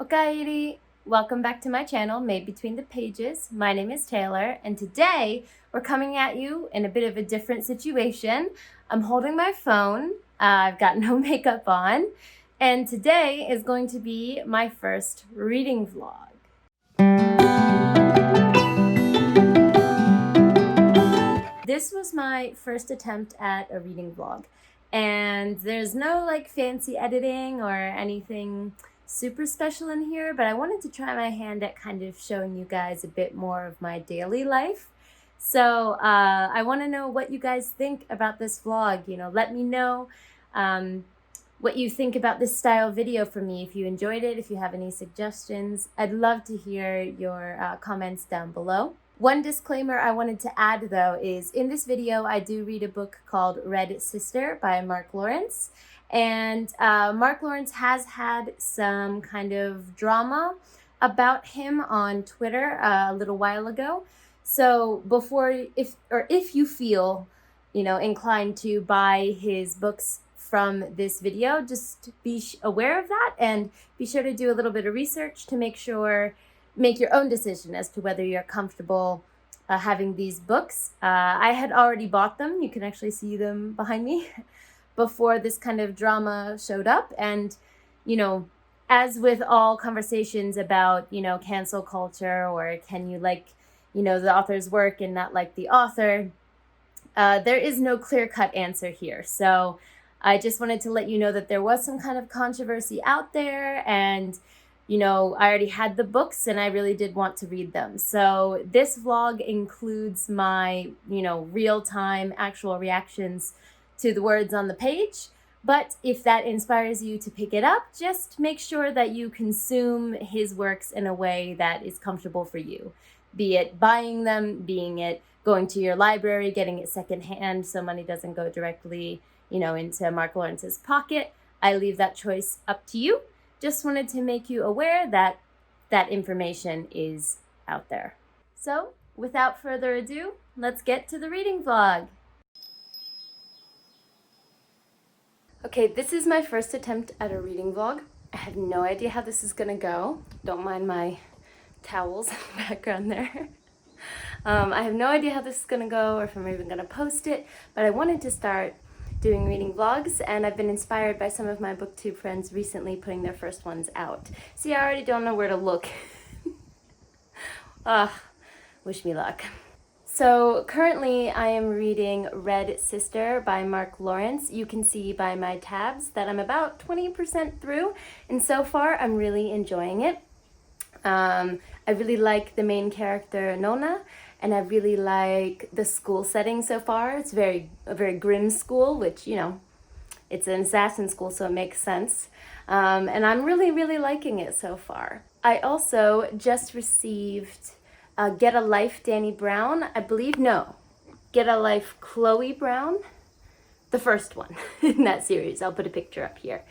Okairi! Welcome back to my channel, Made Between the Pages. My name is Taylor, and today we're coming at you in a bit of a different situation. I'm holding my phone, I've got no makeup on, and today is going to be my first reading vlog. This was my first attempt at a reading vlog, and there's no fancy editing or anything super special in here, but I wanted to try my hand at kind of showing you guys a bit more of my daily life. So I want to know what you guys think about this vlog. Let me know what you think about this style video for me. If you enjoyed it, if you have any suggestions, I'd love to hear your comments down below. One disclaimer I wanted to add though is in this video I do read a book called Red Sister by Mark Lawrence. And Mark Lawrence has had some kind of drama about him on Twitter a little while ago. So if you feel, inclined to buy his books from this video, just be aware of that and be sure to do a little bit of research to make your own decision as to whether you're comfortable having these books. I had already bought them. You can actually see them behind me. Before this kind of drama showed up. And, as with all conversations about, cancel culture or can you like, the author's work and not like the author, there is no clear-cut answer here. So I just wanted to let you know that there was some kind of controversy out there and, I already had the books and I really did want to read them. So this vlog includes my, real-time actual reactions to the words on the page, but if that inspires you to pick it up, just make sure that you consume his works in a way that is comfortable for you. Be it buying them, being it going to your library, getting it secondhand so money doesn't go directly, into Mark Lawrence's pocket. I leave that choice up to you. Just wanted to make you aware that that information is out there. So, without further ado, let's get to the reading vlog. Okay, this is my first attempt at a reading vlog. I have no idea how this is gonna go. Don't mind my towels in the background there. I have no idea how this is gonna go or if I'm even gonna post it, but I wanted to start doing reading vlogs, and I've been inspired by some of my booktube friends recently putting their first ones out. See, I already don't know where to look. Wish me luck. So currently I am reading Red Sister by Mark Lawrence. You can see by my tabs that I'm about 20% through, and so far I'm really enjoying it. I really like the main character Nona, and I really like the school setting so far. It's a very grim school, which, it's an assassin school, so it makes sense. And I'm really, really liking it so far. I also just received Get a Life Dani Brown, I believe, no, Get a Life Chloe Brown, the first one in that series. I'll put a picture up here.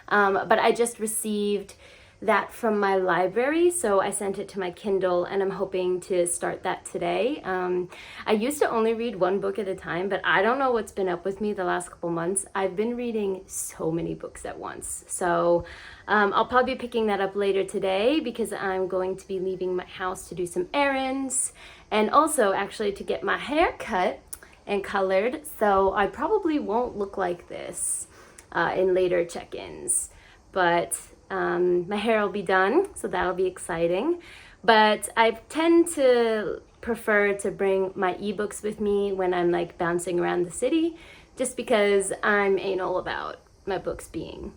But I just received that from my library, so I sent it to my Kindle and I'm hoping to start that today. I used to only read one book at a time, but I don't know what's been up with me the last couple months. I've been reading so many books at once. So I'll probably be picking that up later today because I'm going to be leaving my house to do some errands and also actually to get my hair cut and colored. So I probably won't look like this in later check-ins, but my hair will be done, so that'll be exciting. But I tend to prefer to bring my ebooks with me when I'm bouncing around the city, just because I'm anal about my books being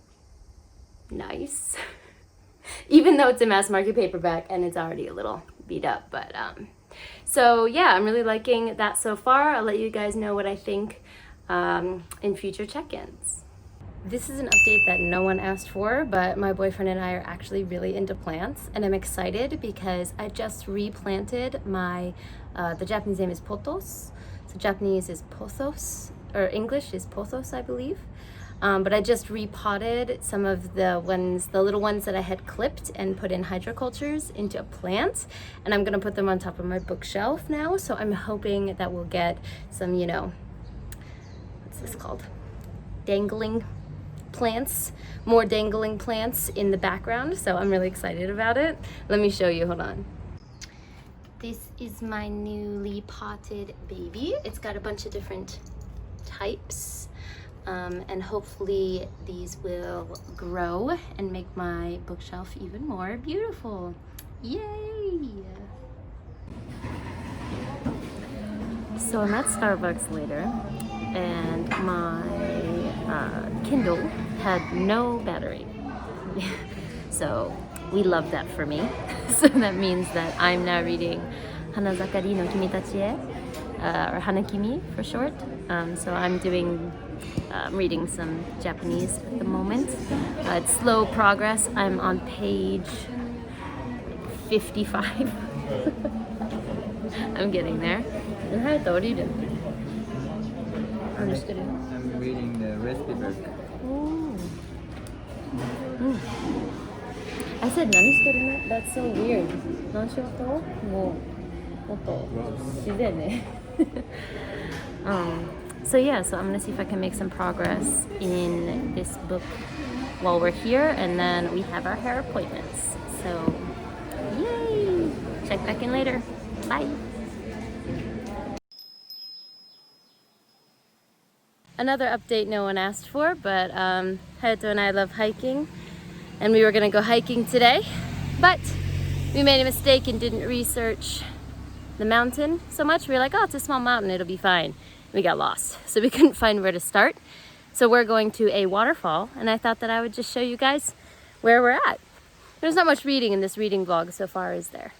nice. Even though it's a mass market paperback and it's already a little beat up, but so yeah, I'm really liking that so far. I'll let you guys know what I think in future check-ins. This is an update that no one asked for, but my boyfriend and I are actually really into plants, and I'm excited because I just replanted my, the Japanese name is pothos, so Japanese is pothos, or English is pothos, I believe. But I just repotted some of the little ones that I had clipped and put in hydrocultures into a plant, and I'm gonna put them on top of my bookshelf now, so I'm hoping that we'll get some, what's this called? Dangling plants, more dangling plants in the background, so I'm really excited about it. Let me show you, hold on. This is my newly potted baby. It's got a bunch of different types, and hopefully these will grow and make my bookshelf even more beautiful. Yay! So I'm at Starbucks later, and my Kindle had no battery. So we love that for me. So that means that I'm now reading Hanazakari no Kimitachi or Hanakimi for short. So I'm reading some Japanese at the moment. It's slow progress. I'm on page 55. I'm getting there. And Hayato, what are you doing? I'm reading the recipe book. Oh. I said "何してるの?" That's so weird. 何しようと? もっと自然ね。So yeah, so I'm gonna see if I can make some progress in this book while we're here, and then we have our hair appointments. So yay! Check back in later. Bye. Another update no one asked for, but Hayato and I love hiking, and we were gonna go hiking today, but we made a mistake and didn't research the mountain so much. We were like, oh, it's a small mountain, it'll be fine. We got lost, so we couldn't find where to start. So we're going to a waterfall, and I thought that I would just show you guys where we're at. There's not much reading in this reading vlog so far, is there?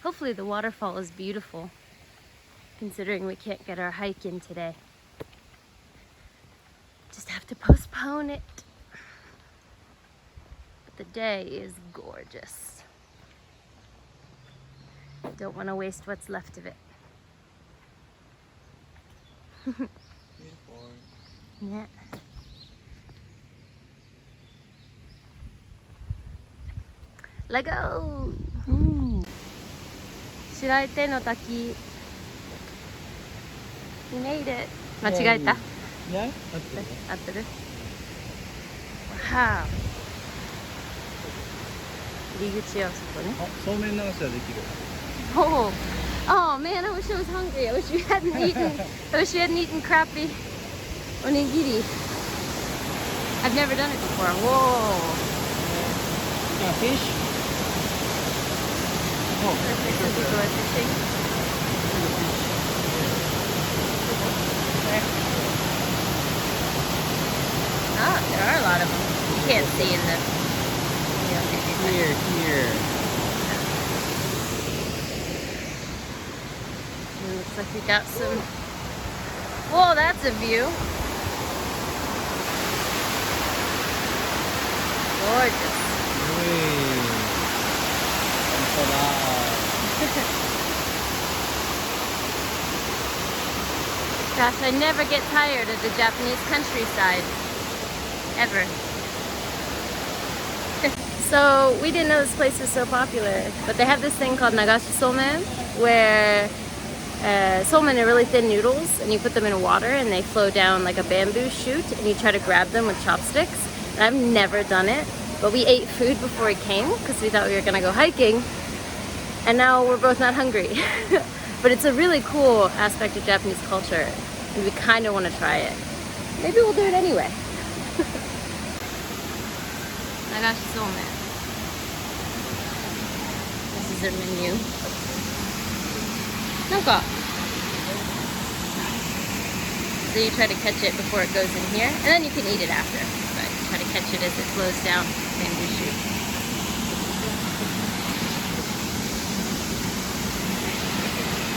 Hopefully the waterfall is beautiful, considering we can't get our hike in today. Just have to postpone it. But the day is gorgeous. Don't want to waste what's left of it. Yeah. Let go! Shiraite no Taki. We made it. 間違えた? Yeah? 合ってる? Wow. 入り口はそこね。そうめん流しはできる。Oh. Oh man, I wish I was hungry. I wish we hadn't eaten crappy onigiri. I've never done it before. Whoa. You got fish? Oh, Fishing. Ah, there are a lot of them. You can't see in the... here. It looks like we got some... Whoa, that's a view. Gorgeous. Gosh, I never get tired of the Japanese countryside. Ever. So, we didn't know this place was so popular, but they have this thing called Nagashi Somen, where somen are really thin noodles, and you put them in water and they flow down like a bamboo shoot, and you try to grab them with chopsticks. And I've never done it, but we ate food before we came because we thought we were gonna go hiking, and now we're both not hungry. But it's a really cool aspect of Japanese culture, and we kind of want to try it. Maybe we'll do it anyway. Nagashi Somen. This is their menu. So you try to catch it before it goes in here, and then you can eat it after. But you try to catch it as it flows down bamboo shoot.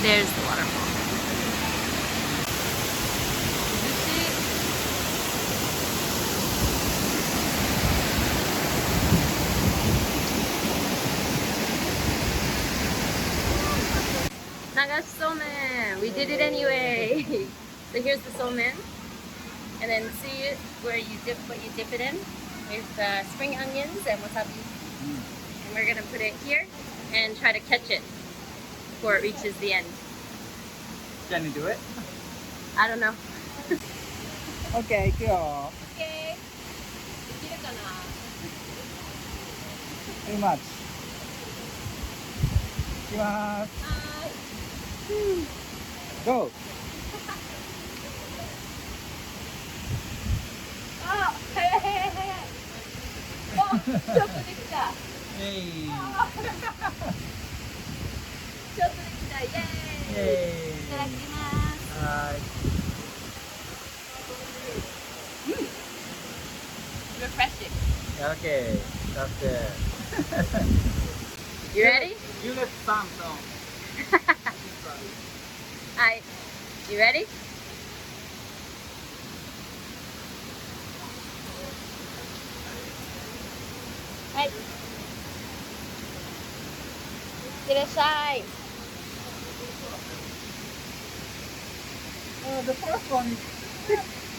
There's the waterfall. Nagashi Somen! We did it anyway! So here's the somen. And then see it where you dip what you dip it in with spring onions and wasabi. And we're gonna put it here and try to catch it before it reaches the end. Can you do it? I don't know. Okay, 行くよ。 Okay. できるかな? Too much. いきます。Go! あ、早い早い早い。お、ちょっとできた。イェイ。ちょっとできた。イエーイ。イェイ。いただきます。はーい。Refreshing. Okay, that's it. You ready? You let some song. Alright. You ready? Right. いってらっしゃい。The first one is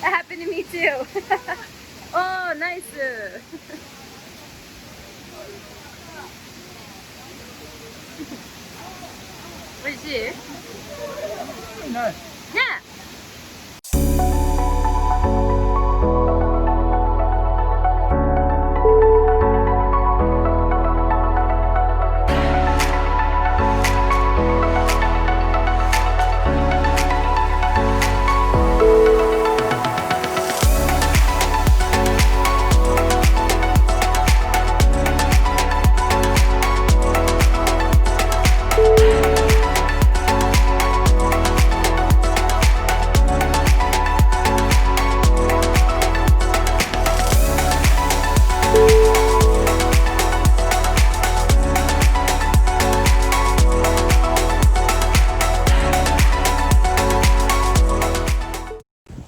That happened to me too. Oh, nice. 美味しい？ね very nice. え。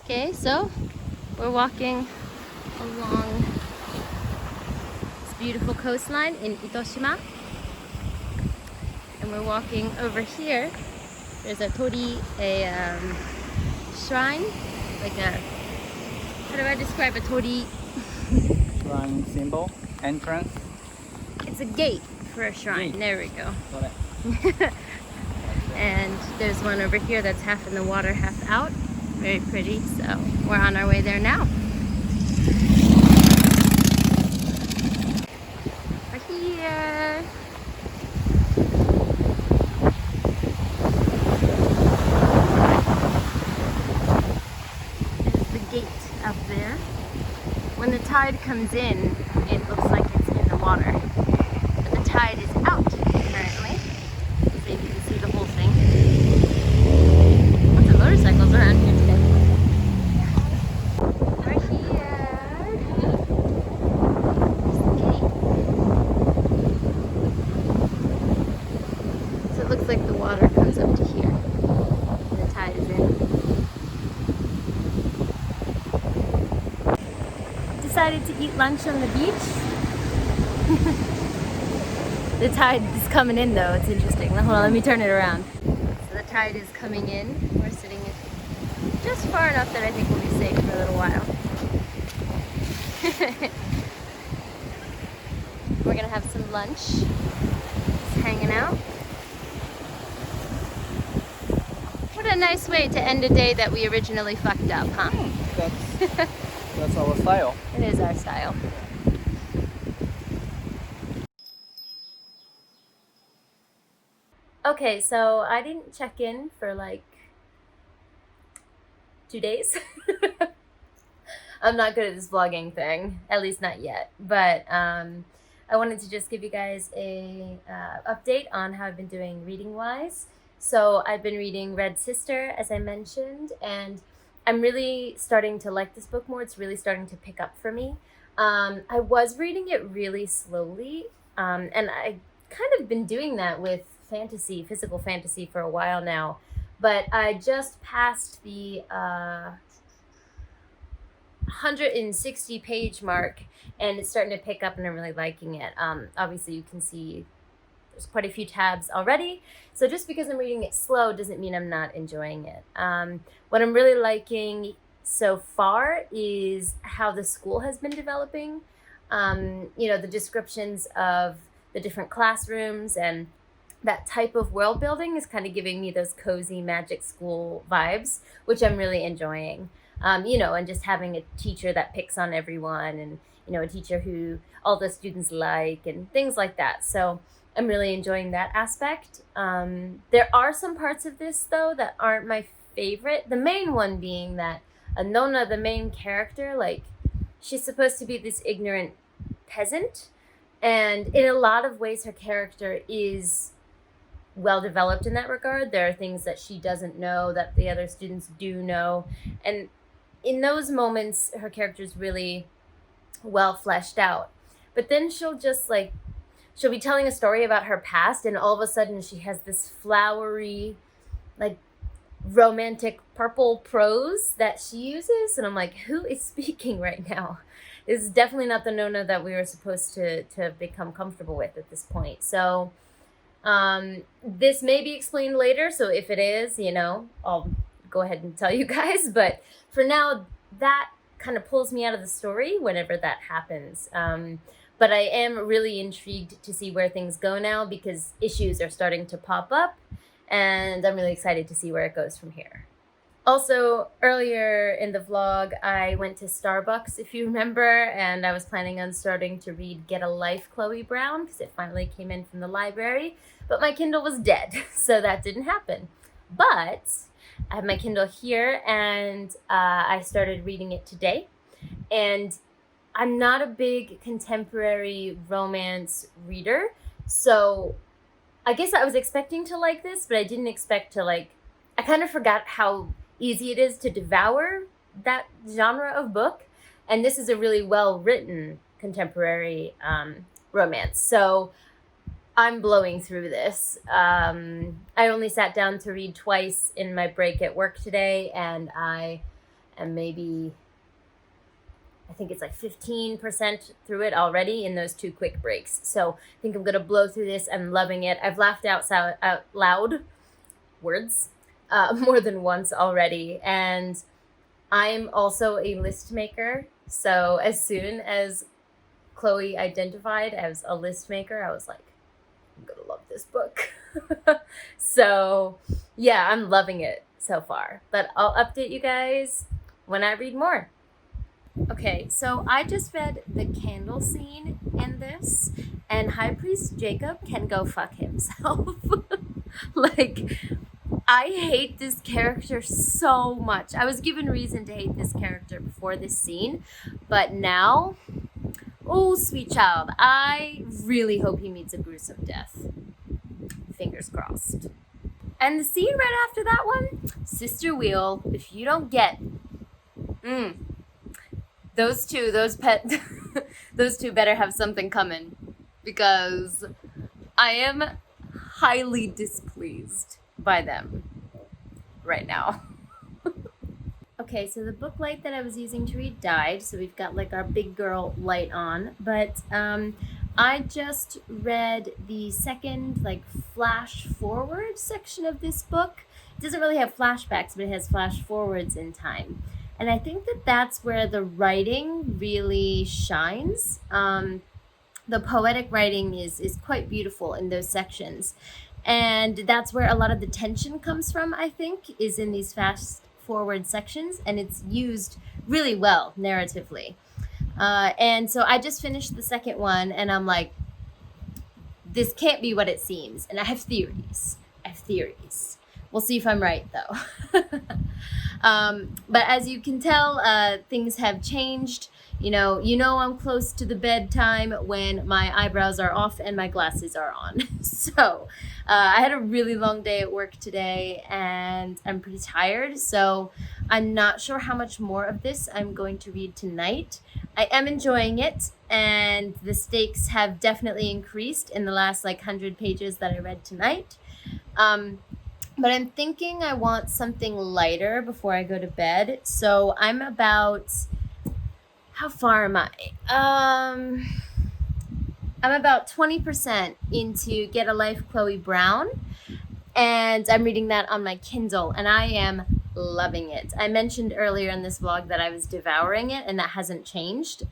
Okay, so we're walking along this beautiful coastline in Itoshima. And we're walking over here. There's a tori, a shrine, like a, how do I describe a tori? Shrine symbol, entrance. It's a gate for a shrine. Gate. There we go. それ。 And there's one over here that's half in the water, half out. Very pretty. So we're on our way there now. We're here. There's the gate up there. When the tide comes in, it looks like it's in the water. But the tide is out currently. So you can see the whole thing. Lots of motorcycles around here today. We're here. There's the gate. So it looks like the water comes up to here. And the tide is in. Decided to eat lunch on the beach. The tide is coming in though, it's interesting. Hold on, let me turn it around. So the tide is coming in. We're sitting just far enough that I think we'll be safe for a little while. We're gonna have some lunch. Just hanging out. What a nice way to end a day that we originally fucked up, huh? That's our style. It is our style. Okay, so I didn't check in for like 2 days. I'm not good at this vlogging thing, at least not yet. But I wanted to just give you guys a update on how I've been doing reading-wise. So I've been reading Red Sister, as I mentioned, and I'm really starting to like this book more. It's really starting to pick up for me. I was reading it really slowly, and I kind of been doing that with fantasy, physical fantasy for a while now. But I just passed the 160 page mark, and it's starting to pick up and I'm really liking it. Obviously you can see there's quite a few tabs already. So just because I'm reading it slow doesn't mean I'm not enjoying it. What I'm really liking so far is how the school has been developing. You know, the descriptions of the different classrooms, and that type of world building is kind of giving me those cozy magic school vibes, which I'm really enjoying. And just having a teacher that picks on everyone, and a teacher who all the students like, and things like that. So I'm really enjoying that aspect. There are some parts of this though that aren't my favorite. The main one being that Nona, the main character, like, she's supposed to be this ignorant peasant, and in a lot of ways her character is well developed in that regard. There are things that she doesn't know that the other students do know, and in those moments her character is really well fleshed out. But then she'll be telling a story about her past, and all of a sudden she has this flowery, like, romantic purple prose that she uses, and I'm like, who is speaking right now? This is definitely not the Nona that we were supposed to become comfortable with at this point. So this may be explained later, so if it is, I'll go ahead and tell you guys. But for now, that kind of pulls me out of the story whenever that happens. But I am really intrigued to see where things go now, because issues are starting to pop up, and I'm really excited to see where it goes from here. Also, earlier in the vlog, I went to Starbucks, if you remember, and I was planning on starting to read Get a Life, Chloe Brown, because it finally came in from the library, but my Kindle was dead, so that didn't happen. But I have my Kindle here, and I started reading it today, and I'm not a big contemporary romance reader, so I guess I was expecting to like this, but I didn't expect to I kind of forgot how easy it is to devour that genre of book. And this is a really well-written contemporary romance. So I'm blowing through this. I only sat down to read twice in my break at work today, and I am maybe, I think it's 15% through it already in those 2 quick breaks. So I think I'm going to blow through this. I'm loving it. I've laughed out loud words more than once already. And I'm also a list maker. So as soon as Chloe identified as a list maker, I was like, I'm going to love this book. So yeah, I'm loving it so far. But I'll update you guys when I read more. Okay, so I just read the candle scene in this, and High Priest Jacob can go fuck himself. I hate this character so much. I was given reason to hate this character before this scene, but now, oh, sweet child, I really hope he meets a gruesome death. Fingers crossed. And the scene right after that one, Sister Wheel, if you don't get, those two better have something coming, because I am highly displeased by them right now. Okay, so the book light that I was using to read died, so we've got our big girl light on, but I just read the second flash forward section of this book. It doesn't really have flashbacks, but it has flash forwards in time. And I think that that's where the writing really shines. The poetic writing is quite beautiful in those sections. And that's where a lot of the tension comes from, I think, is in these fast forward sections. And it's used really well narratively. And so I just finished the second one, and I'm like, this can't be what it seems. And I have theories. We'll see if I'm right, though. But as you can tell, things have changed. I'm close to the bedtime when my eyebrows are off and my glasses are on. So I had a really long day at work today, and I'm pretty tired. So I'm not sure how much more of this I'm going to read tonight. I am enjoying it, and the stakes have definitely increased in the last 100 pages that I read tonight. But I'm thinking I want something lighter before I go to bed. So I'm about, how far am I? I'm about 20% into Get a Life, Chloe Brown. And I'm reading that on my Kindle. And I am loving it. I mentioned earlier in this vlog that I was devouring it, and that hasn't changed.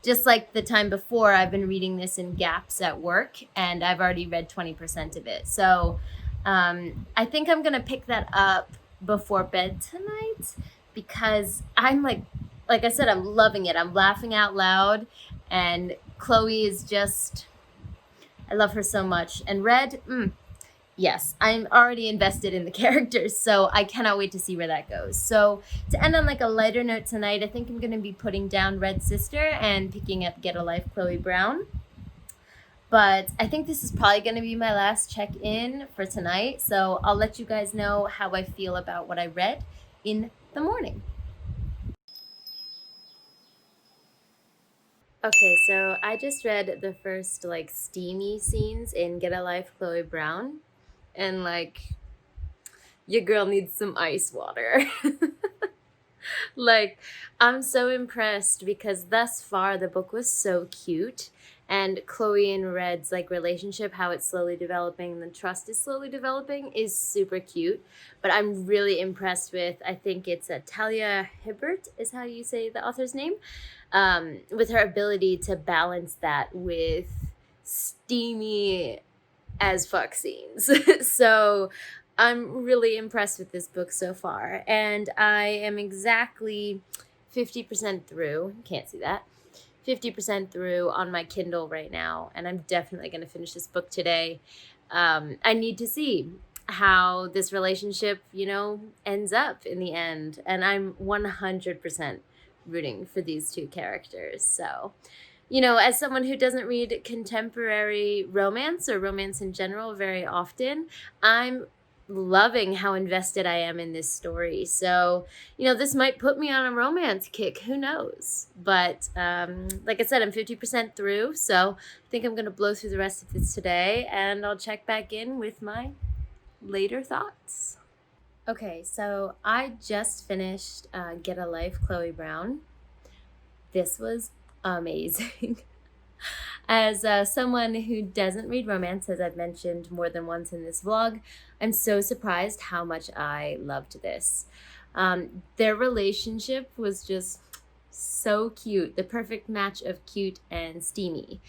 Just like the time before, I've been reading this in gaps at work, and I've already read 20% of it. So I think I'm gonna pick that up before bed tonight, because I'm like I said, I'm loving it. I'm laughing out loud, and Chloe is just, I love her so much. And Red, yes, I'm already invested in the characters, so I cannot wait to see where that goes. So to end on like a lighter note tonight, I think I'm going to be putting down Red Sister and picking up Get a Life, Chloe Brown. But I think this is probably going to be my last check-in for tonight, so I'll let you guys know how I feel about what I read in the morning. Okay, so I just read the first like steamy scenes in Get a Life, Chloe Brown, and like, your girl needs some ice water. Like, I'm so impressed because thus far the book was so cute, and Chloe and Red's like relationship, how it's slowly developing and the trust is slowly developing, is super cute. But I'm really impressed with, I think it's Talia Hibbert is how you say the author's name, with her ability to balance that with steamy as fuck scenes. So I'm really impressed with this book so far, and I am exactly 50% through. Can't see that. 50% through on my Kindle right now, and I'm definitely going to finish this book today. I need to see how this relationship, ends up in the end, and I'm 100% rooting for these two characters. So, as someone who doesn't read contemporary romance or romance in general very often, I'm loving how invested I am in this story. So, this might put me on a romance kick. Who knows? But like I said, I'm 50% through. So I think I'm going to blow through the rest of this today, and I'll check back in with my later thoughts. Okay, so I just finished Get a Life, Chloe Brown. This was amazing. As someone who doesn't read romance, as I've mentioned more than once in this vlog, I'm so surprised how much I loved this. Their relationship was just so cute, the perfect match of cute and steamy.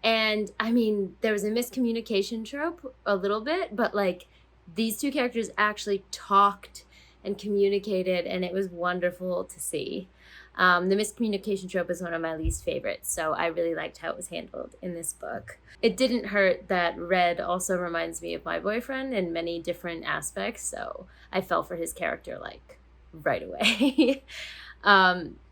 And I mean, there was a miscommunication trope a little bit, but like, these two characters actually talked and communicated, and it was wonderful to see. The miscommunication trope is one of my least favorites, so I really liked how it was handled in this book. It didn't hurt that Red also reminds me of my boyfriend in many different aspects, so I fell for his character like right away.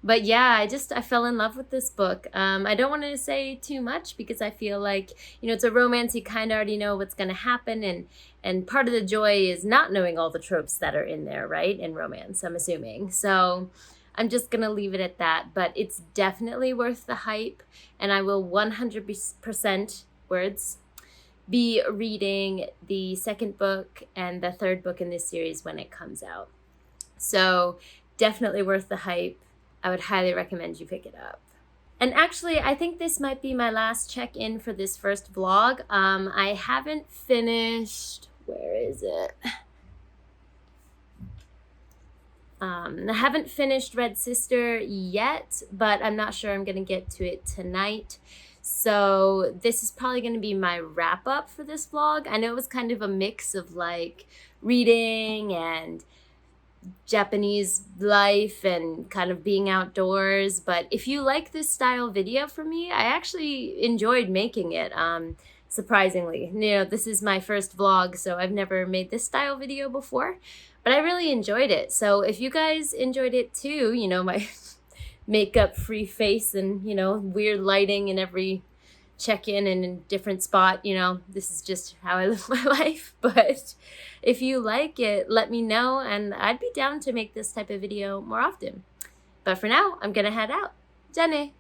But yeah, I fell in love with this book. I don't want to say too much because I feel like, it's a romance, you kind of already know what's going to happen, and part of the joy is not knowing all the tropes that are in there, right, in romance, I'm assuming. So I'm just going to leave it at that, but it's definitely worth the hype, and I will 100% be reading the second book and the third book in this series when it comes out. So definitely worth the hype. I would highly recommend you pick it up. And actually, I think this might be my last check-in for this first vlog. I haven't finished, where is it? I haven't finished Red Sister yet, but I'm not sure I'm going to get to it tonight. So this is probably going to be my wrap up for this vlog. I know it was kind of a mix of like reading and Japanese life and kind of being outdoors, but if you like this style video from me, I actually enjoyed making it. Surprisingly, this is my first vlog, so I've never made this style video before, but I really enjoyed it. So if you guys enjoyed it too, my makeup free face and weird lighting in every check-in and in a different spot, this is just how I live my life. But if you like it, let me know, and I'd be down to make this type of video more often. But for now, I'm gonna head out. Jenny.